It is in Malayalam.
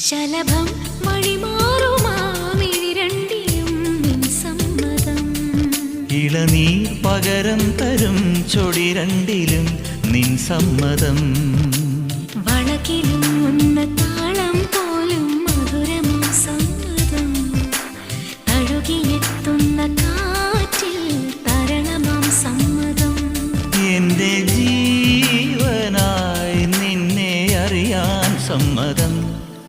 ശലഭം വഴിമാറുമാമിഴിരണ്ടിലും നിൻ സമ്മതം. ഇളനീർ പകരം തരും ചൊടി രണ്ടിലും നിൻ സമ്മതം.